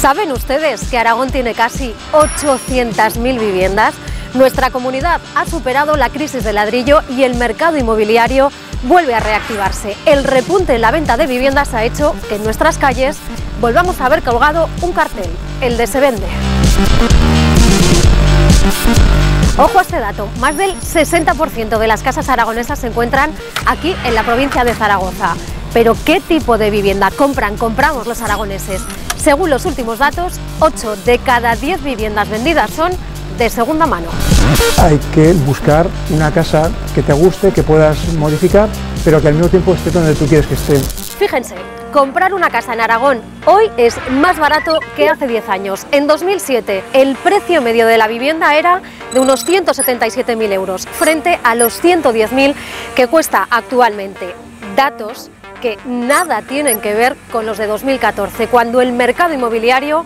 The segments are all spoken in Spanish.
¿Saben ustedes que Aragón tiene casi 800.000 viviendas? Nuestra comunidad ha superado la crisis del ladrillo y el mercado inmobiliario vuelve a reactivarse. El repunte en la venta de viviendas ha hecho que en nuestras calles volvamos a ver colgado un cartel, el de Se Vende. Ojo a este dato, más del 60% de las casas aragonesas se encuentran aquí en la provincia de Zaragoza. Pero ¿qué tipo de vivienda compramos los aragoneses? Según los últimos datos, 8 de cada 10 viviendas vendidas son de segunda mano. Hay que buscar una casa que te guste, que puedas modificar, pero que al mismo tiempo esté donde tú quieres que esté. Fíjense, comprar una casa en Aragón hoy es más barato que hace 10 años. En 2007 el precio medio de la vivienda era de unos 177.000 euros, frente a los 110.000 que cuesta actualmente. Datos que nada tienen que ver con los de 2014, cuando el mercado inmobiliario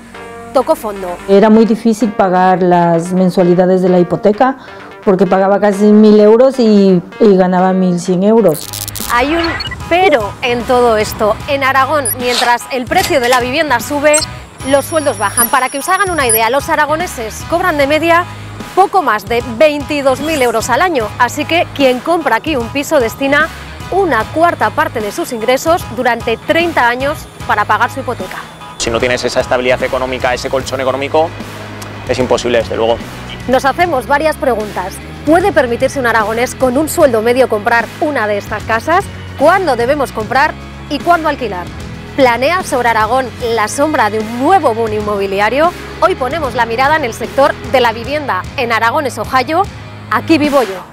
tocó fondo. Era muy difícil pagar las mensualidades de la hipoteca porque pagaba casi 1.000 euros y ganaba 1.100 euros. Hay un pero en todo esto. En Aragón, mientras el precio de la vivienda sube, los sueldos bajan. Para que os hagan una idea, los aragoneses cobran de media poco más de 22.000 euros al año, así que quien compra aquí un piso destina una cuarta parte de sus ingresos durante 30 años para pagar su hipoteca. Si no tienes esa estabilidad económica, ese colchón económico, es imposible, desde luego. Nos hacemos varias preguntas. ¿Puede permitirse un aragonés con un sueldo medio comprar una de estas casas? ¿Cuándo debemos comprar y cuándo alquilar? ¿Planea sobre Aragón la sombra de un nuevo boom inmobiliario? Hoy ponemos la mirada en el sector de la vivienda en Aragones, Ohio. Aquí vivo yo.